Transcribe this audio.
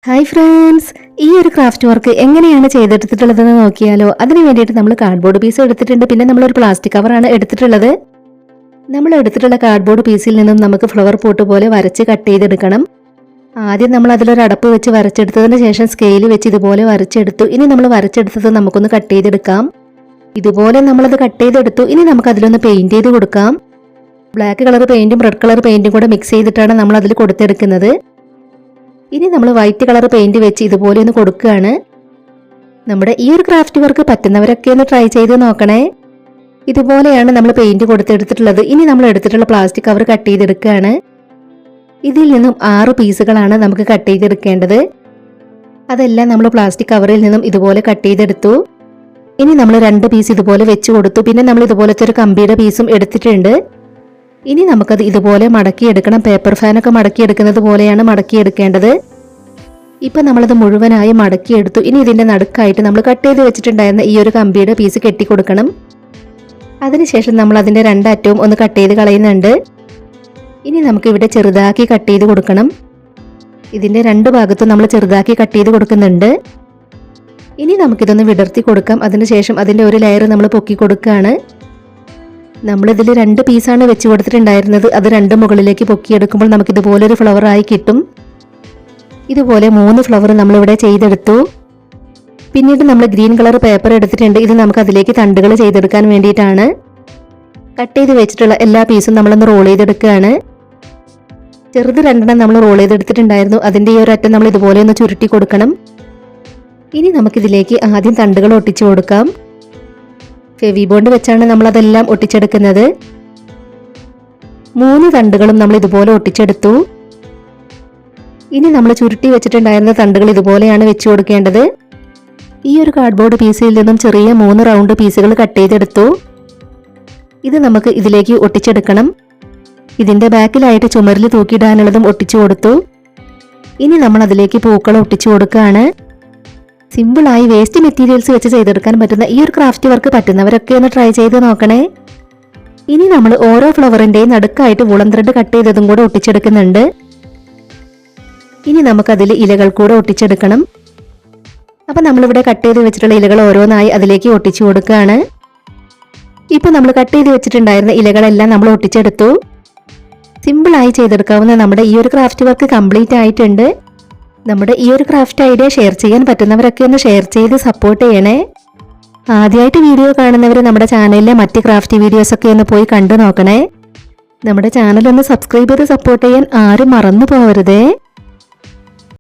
Hi friends, ഈ ഒരു craft work എങ്ങനെയാണ് ചെയ്തെടുത്തിട്ടുള്ളതെന്ന് നോക്കിയാലോ. അതിന് വേണ്ടിയിട്ട് നമ്മൾ കാർഡ്ബോർഡ് പീസ് എടുത്തിട്ടുണ്ട്. പിന്നെ നമ്മളൊരു പ്ലാസ്റ്റിക് കവറാണ് എടുത്തിട്ടുള്ളത്. നമ്മൾ എടുത്തിട്ടുള്ള കാർഡ്ബോർഡ് പീസിൽ നിന്നും നമുക്ക് ഫ്ലവർ പോട്ട് പോലെ വരച്ച് കട്ട് ചെയ്തെടുക്കണം. ആദ്യം നമ്മൾ അതിലൊരു അടപ്പ് വെച്ച് വരച്ചെടുത്തതിന് ശേഷം സ്കെയിൽ വെച്ച് ഇതുപോലെ വരച്ചെടുത്തു. ഇനി നമ്മൾ വരച്ചെടുത്തത് നമുക്കൊന്ന് കട്ട് ചെയ്തെടുക്കാം. ഇതുപോലെ നമ്മളത് കട്ട് ചെയ്തെടുത്തു. ഇനി നമുക്ക് അതിലൊന്ന് പെയിന്റ് ചെയ്ത് കൊടുക്കാം. ബ്ലാക്ക് കളർ പെയിന്റും റെഡ് കളർ പെയിന്റും കൂടെ മിക്സ് ചെയ്തിട്ടാണ് നമ്മൾ അതിൽ കൊടുത്തെടുക്കുന്നത്. ഇനി നമ്മൾ വൈറ്റ് കളർ പെയിന്റ് വെച്ച് ഇതുപോലെ ഒന്ന് കൊടുക്കുകയാണ്. നമ്മുടെ ഈ ഒരു ക്രാഫ്റ്റ് വർക്ക് പറ്റുന്നവരൊക്കെ ഒന്ന് ട്രൈ ചെയ്ത് നോക്കണേ. ഇതുപോലെയാണ് നമ്മൾ പെയിന്റ് കൊടുത്തെടുത്തിട്ടുള്ളത്. ഇനി നമ്മൾ എടുത്തിട്ടുള്ള പ്ലാസ്റ്റിക് കവർ കട്ട് ചെയ്തെടുക്കുകയാണ്. ഇതിൽ നിന്നും 6 പീസുകളാണ് നമുക്ക് കട്ട് ചെയ്തെടുക്കേണ്ടത്. അതെല്ലാം നമ്മൾ പ്ലാസ്റ്റിക് കവറിൽ നിന്നും ഇതുപോലെ കട്ട് ചെയ്തെടുത്തു. ഇനി നമ്മൾ 2 പീസ് ഇതുപോലെ വെച്ച് കൊടുത്തു. പിന്നെ നമ്മൾ ഇതുപോലത്തെ ഒരു കമ്പിയുടെ പീസും എടുത്തിട്ടുണ്ട്. ഇനി നമുക്കത് ഇതുപോലെ മടക്കിയെടുക്കണം. പേപ്പർ ഫാനൊക്കെ മടക്കിയെടുക്കുന്നത് പോലെയാണ് മടക്കിയെടുക്കേണ്ടത്. ഇപ്പം നമ്മളത് മുഴുവനായി മടക്കിയെടുത്തു. ഇനി ഇതിൻ്റെ നടുക്കായിട്ട് നമ്മൾ കട്ട് ചെയ്ത് വെച്ചിട്ടുണ്ടായിരുന്ന ഈ ഒരു കമ്പിയുടെ പീസ് കെട്ടിക്കൊടുക്കണം. അതിനുശേഷം നമ്മൾ അതിൻ്റെ 2 അറ്റവും ഒന്ന് കട്ട് ചെയ്ത് കളയുന്നുണ്ട്. ഇനി നമുക്ക് ഇവിടെ ചെറുതാക്കി കട്ട് ചെയ്ത് കൊടുക്കണം. ഇതിൻ്റെ 2 ഭാഗത്തും നമ്മൾ ചെറുതാക്കി കട്ട് ചെയ്ത് കൊടുക്കുന്നുണ്ട്. ഇനി നമുക്കിതൊന്ന് വിടർത്തി കൊടുക്കാം. അതിനുശേഷം അതിൻ്റെ ഒരു ലെയർ നമ്മൾ പൊക്കി കൊടുക്കുകയാണ്. നമ്മളിതിൽ 2 പീസാണ് വെച്ച് കൊടുത്തിട്ടുണ്ടായിരുന്നത്. അത് 2 മുകളിലേക്ക് പൊക്കിയെടുക്കുമ്പോൾ നമുക്കിതുപോലൊരു ഫ്ലവറായി കിട്ടും. ഇതുപോലെ 3 ഫ്ലവർ നമ്മളിവിടെ ചെയ്തെടുത്തു. പിന്നീട് നമ്മൾ ഗ്രീൻ കളർ പേപ്പർ എടുത്തിട്ടുണ്ട്. ഇത് നമുക്ക് അതിലേക്ക് തണ്ടുകൾ ചെയ്തെടുക്കാൻ വേണ്ടിയിട്ടാണ്. കട്ട് ചെയ്ത് വെച്ചിട്ടുള്ള എല്ലാ പീസും നമ്മളൊന്ന് റോൾ ചെയ്തെടുക്കുകയാണ്. ചെറുത് 2 നമ്മൾ റോൾ ചെയ്തെടുത്തിട്ടുണ്ടായിരുന്നു. അതിൻ്റെ ഈ ഒരു അറ്റം നമ്മൾ ഇതുപോലെ ഒന്ന് ചുരുട്ടി കൊടുക്കണം. ഇനി നമുക്കിതിലേക്ക് ആദ്യം തണ്ടുകൾ ഒട്ടിച്ചു കൊടുക്കാം. ഫെവി ബോണ്ട് വെച്ചാണ് നമ്മൾ അതെല്ലാം ഒട്ടിച്ചെടുക്കുന്നത്. 3 തണ്ടുകളും നമ്മൾ ഇതുപോലെ ഒട്ടിച്ചെടുത്തു. ഇനി നമ്മൾ ചുരുട്ടി വെച്ചിട്ടുണ്ടായിരുന്ന തണ്ടുകൾ ഇതുപോലെയാണ് വെച്ചു കൊടുക്കേണ്ടത്. ഈ ഒരു കാർഡ്ബോർഡ് പീസിൽ നിന്നും ചെറിയ 3 റൗണ്ട് പീസുകൾ കട്ട് ചെയ്തെടുത്തു. ഇത് നമുക്ക് ഇതിലേക്ക് ഒട്ടിച്ചെടുക്കണം. ഇതിന്റെ ബാക്കിലായിട്ട് ചുമരിൽ തൂക്കിയിടാനുള്ളതും ഒട്ടിച്ചു കൊടുത്തു. ഇനി നമ്മൾ അതിലേക്ക് പൂക്കൾ ഒട്ടിച്ചു കൊടുക്കുകയാണ്. സിമ്പിളായി വേസ്റ്റ് മെറ്റീരിയൽസ് വെച്ച് ചെയ്തെടുക്കാൻ പറ്റുന്ന ഈ ഒരു ക്രാഫ്റ്റ് വർക്ക് പറ്റുന്നവരൊക്കെ ഒന്ന് ട്രൈ ചെയ്ത് നോക്കണേ. ഇനി നമ്മൾ ഓരോ ഫ്ലവറിന്റെയും നടുക്കായിട്ട് വൂളൻ ത്രെഡ് കട്ട് ചെയ്തതും കൂടെ ഒട്ടിച്ചെടുക്കുന്നുണ്ട്. ഇനി നമുക്കതിൽ ഇലകൾ കൂടെ ഒട്ടിച്ചെടുക്കണം. അപ്പം നമ്മളിവിടെ കട്ട് ചെയ്ത് വെച്ചിട്ടുള്ള ഇലകൾ ഓരോന്നായി അതിലേക്ക് ഒട്ടിച്ചു കൊടുക്കുകയാണ്. ഇപ്പം നമ്മൾ കട്ട് ചെയ്ത് വെച്ചിട്ടുണ്ടായിരുന്ന ഇലകളെല്ലാം നമ്മൾ ഒട്ടിച്ചെടുത്തു. സിമ്പിളായി ചെയ്തെടുക്കാവുന്ന നമ്മുടെ ഈ ഒരു ക്രാഫ്റ്റ് വർക്ക് കംപ്ലീറ്റ് ആയിട്ടുണ്ട്. നമ്മുടെ ഈ ഒരു ക്രാഫ്റ്റ് ഐഡിയ ഷെയർ ചെയ്യാൻ പറ്റുന്നവരൊക്കെ ഒന്ന് ഷെയർ ചെയ്ത് സപ്പോർട്ട് ചെയ്യണേ. ആദ്യമായിട്ട് വീഡിയോ കാണുന്നവർ നമ്മുടെ ചാനലിലെ മറ്റ് ക്രാഫ്റ്റ് വീഡിയോസ് ഒക്കെ ഒന്ന് പോയി കണ്ടു നോക്കണേ. നമ്മുടെ ചാനൽ ഒന്ന് സബ്സ്ക്രൈബ് ചെയ്ത് സപ്പോർട്ട് ചെയ്യാൻ ആരും മറന്നു പോകരുതേ.